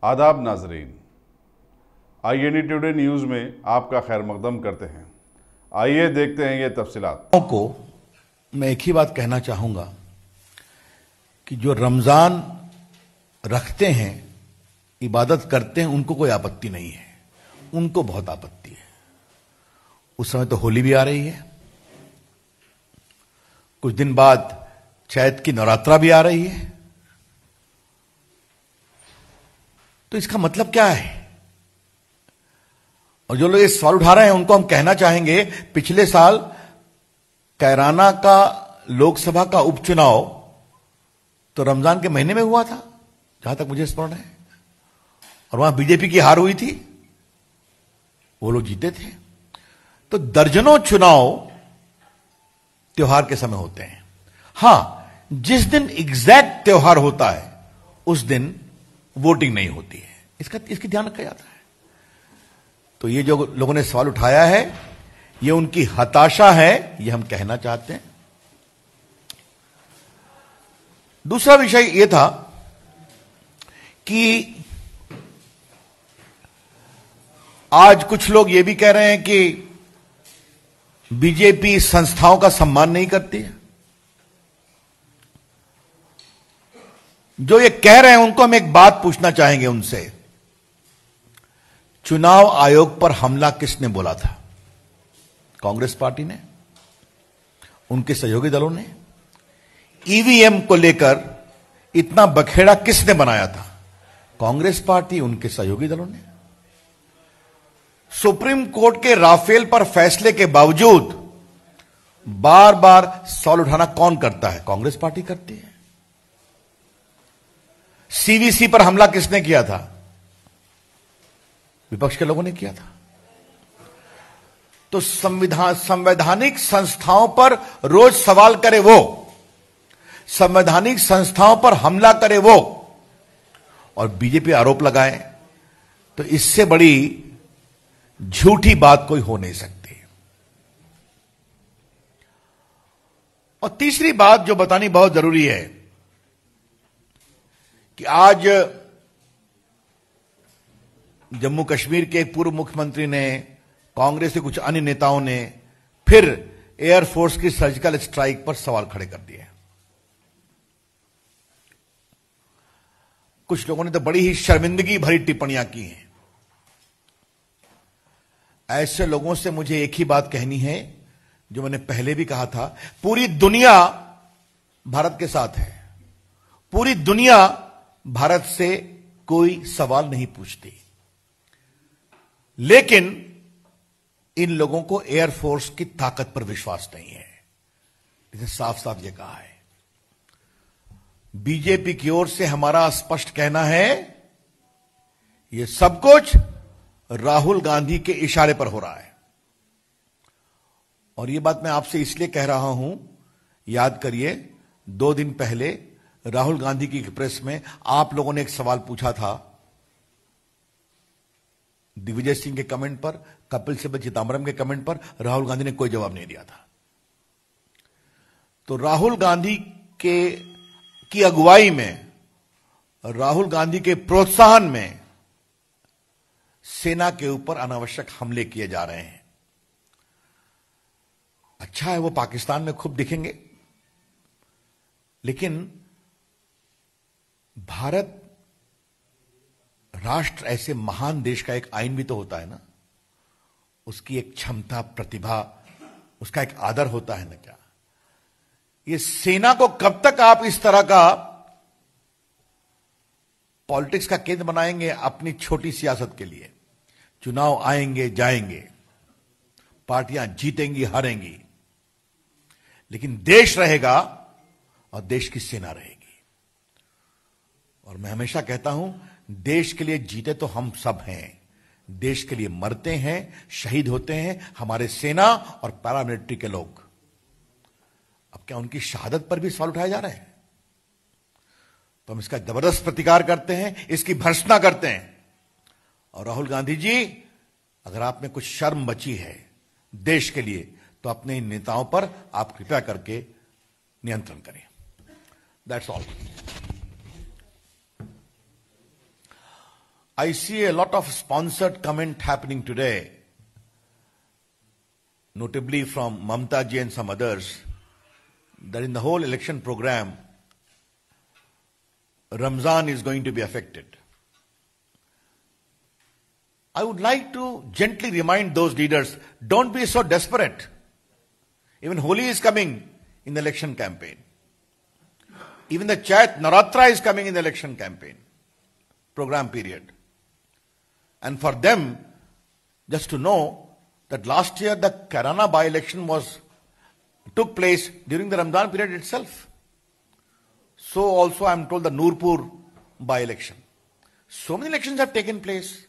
आदाब नाजरीन, INE today news में आपका खैर मकदम करते हैं। आइए देखते हैं ये तफसीलात को मैं एक ही बात कहना चाहूंगा कि जो रमजान रखते हैं, इबादत करते हैं, उनको कोई आपत्ति नहीं है। उनको बहुत आपत्ति है। उस समय तो होली भी आ रही है, कुछ दिन बाद चैत की नवरात्रा भी आ रही है। तो इसका मतलब क्या है? और जो लोग ये सवाल उठा रहे हैं उनको हम कहना चाहेंगे, पिछले साल कैराना का लोकसभा का उपचुनाव तो रमजान के महीने में हुआ था, जहां तक मुझे स्मरण है, और वहां बीजेपी की हार हुई थी, वो लोग जीते थे। तो दर्जनों चुनाव त्योहार के समय होते हैं। हां, जिस दिन एग्जैक्ट त्योहार होता है उस दिन वोटिंग नहीं होती है। इसकी ध्यान रखा जाता है। तो ये जो लोगों ने सवाल उठाया है, ये उनकी हताशा है, ये हम कहना चाहते हैं। दूसरा विषय यह था कि आज कुछ लोग ये भी कह रहे हैं कि बीजेपी संस्थाओं का सम्मान नहीं करती है। जो ये कह रहे हैं उनको हम एक बात पूछना चाहेंगे उनसे, चुनाव आयोग पर हमला किसने बोला था? कांग्रेस पार्टी ने, उनके सहयोगी दलों ने। ईवीएम को लेकर इतना बखेड़ा किसने बनाया था? कांग्रेस पार्टी, उनके सहयोगी दलों ने। सुप्रीम कोर्ट के राफेल पर फैसले के बावजूद बार बार सवाल उठाना कौन करता है? कांग्रेस पार्टी करती है। सीवीसी पर हमला किसने किया था? विपक्ष के लोगों ने किया था। तो संवैधानिक संस्थाओं पर रोज सवाल करे वो, संवैधानिक संस्थाओं पर हमला करे वो, और बीजेपी आरोप लगाए, तो इससे बड़ी झूठी बात कोई हो नहीं सकती। और तीसरी बात जो बतानी बहुत जरूरी है कि आज जम्मू कश्मीर के एक पूर्व मुख्यमंत्री ने, कांग्रेस के कुछ अन्य नेताओं ने फिर एयरफोर्स की सर्जिकल स्ट्राइक पर सवाल खड़े कर दिए। कुछ लोगों ने तो बड़ी ही शर्मिंदगी भरी टिप्पणियां की हैं। ऐसे लोगों से मुझे एक ही बात कहनी है जो मैंने पहले भी कहा था, पूरी दुनिया भारत के साथ है। पूरी दुनिया भारत से कोई सवाल नहीं पूछती, लेकिन इन लोगों को एयरफोर्स की ताकत पर विश्वास नहीं है। इसे साफ साफ यह कहा है। बीजेपी की ओर से हमारा स्पष्ट कहना है, यह सब कुछ राहुल गांधी के इशारे पर हो रहा है। और यह बात मैं आपसे इसलिए कह रहा हूं, याद करिए 2 दिन पहले राहुल गांधी की प्रेस में आप लोगों ने एक सवाल पूछा था, दिग्विजय सिंह के कमेंट पर, कपिल सिब्बल चिदंबरम के कमेंट पर राहुल गांधी ने कोई जवाब नहीं दिया था। तो राहुल गांधी की अगुवाई में, राहुल गांधी के प्रोत्साहन में सेना के ऊपर अनावश्यक हमले किए जा रहे हैं। अच्छा है, वो पाकिस्तान में खूब दिखेंगे, लेकिन भारत राष्ट्र, ऐसे महान देश का एक आईन भी तो होता है ना, उसकी एक क्षमता, प्रतिभा, उसका एक आदर होता है ना। क्या ये सेना को कब तक आप इस तरह का पॉलिटिक्स का केंद्र बनाएंगे अपनी छोटी सियासत के लिए? चुनाव आएंगे जाएंगे, पार्टियां जीतेंगी हारेंगी, लेकिन देश रहेगा और देश की सेना रहेगी। और मैं हमेशा कहता हूं, देश के लिए जीते तो हम सब हैं, देश के लिए मरते हैं, शहीद होते हैं हमारे सेना और पैरामिलिट्री के लोग। अब क्या उनकी शहादत पर भी सवाल उठाए जा रहे हैं? तो हम इसका जबरदस्त प्रतिकार करते हैं, इसकी भर्त्सना करते हैं। और राहुल गांधी जी, अगर आप में कुछ शर्म बची है देश के लिए, तो अपने इन नेताओं पर आप कृपया करके नियंत्रण करें। That's all. I see a lot of sponsored comment happening today, notably from Mamta ji and some others, that in the whole election program, Ramzan is going to be affected. I would like to gently remind those leaders, don't be so desperate. Even Holi is coming in the election campaign. Even the Chait Navratra is coming in the election campaign, program period. And for them, just to know that last year the Kairana by-election took place during the Ramadan period itself. So also I am told the Nurpur by-election. So many elections have taken place.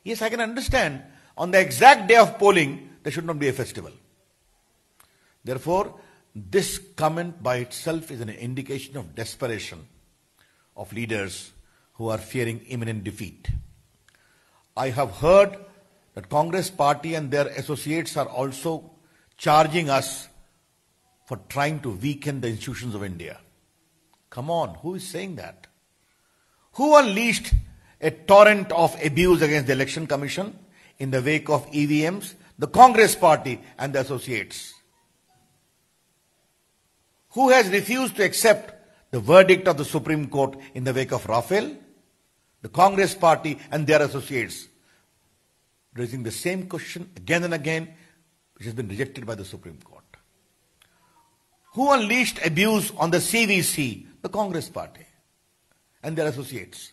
Yes, I can understand on the exact day of polling, there should not be a festival. Therefore, this comment by itself is an indication of desperation of leaders who are fearing imminent defeat. I have heard that Congress party and their associates are also charging us for trying to weaken the institutions of India. Come on, who is saying that? Who unleashed a torrent of abuse against the Election Commission in the wake of EVMs? The Congress party and the associates. Who has refused to accept the verdict of the Supreme Court in the wake of Rafale? The Congress party and their associates, raising the same question again and again, which has been rejected by the Supreme Court. Who unleashed abuse on the CVC? The Congress party and their associates.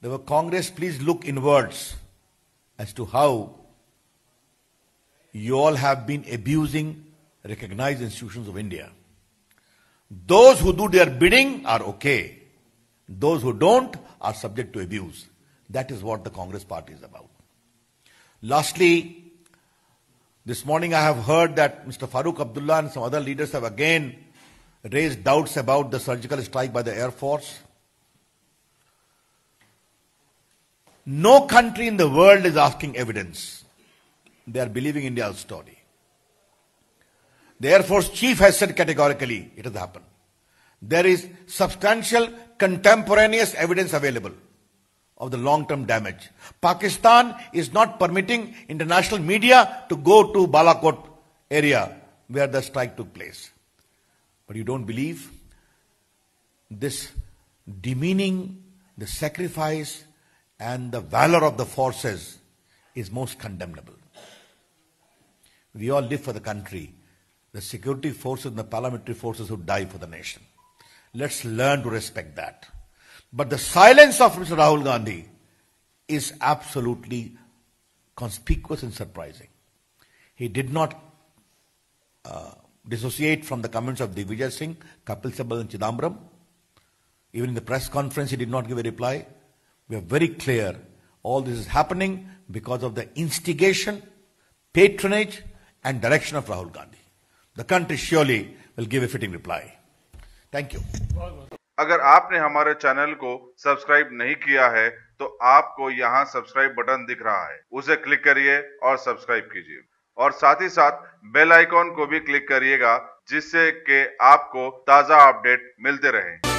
The Congress, please look inwards as to how you all have been abusing recognized institutions of India. Those who do their bidding are okay. Those who don't are subject to abuse. That is what the Congress party is about. Lastly, this morning I have heard that Mr. Farooq Abdullah and some other leaders have again raised doubts about the surgical strike by the Air Force. No country in the world is asking evidence. They are believing India's story. The Air Force chief has said categorically it has happened. There is substantial contemporaneous evidence available of the long-term damage. Pakistan is not permitting international media to go to Balakot area where the strike took place. But you don't believe? This demeaning the sacrifice and the valor of the forces is most condemnable. We all live for the country. The security forces and the paramilitary forces who die for the nation. Let's learn to respect that. But the silence of Mr. Rahul Gandhi is absolutely conspicuous and surprising. He did not dissociate from the comments of Digvijay Singh, Kapil Sibal and Chidambaram. Even in the press conference, he did not give a reply. We are very clear. All this is happening because of the instigation, patronage and direction of Rahul Gandhi. The country surely will give a fitting reply. Thank you. अगर आपने हमारे channel को subscribe नहीं किया है तो आपको यहाँ सब्सक्राइब बटन दिख रहा है, उसे क्लिक करिए और सब्सक्राइब कीजिए और साथ ही साथ बेल आइकॉन को भी क्लिक करिएगा जिससे कि आपको ताज़ा अपडेट मिलते रहें।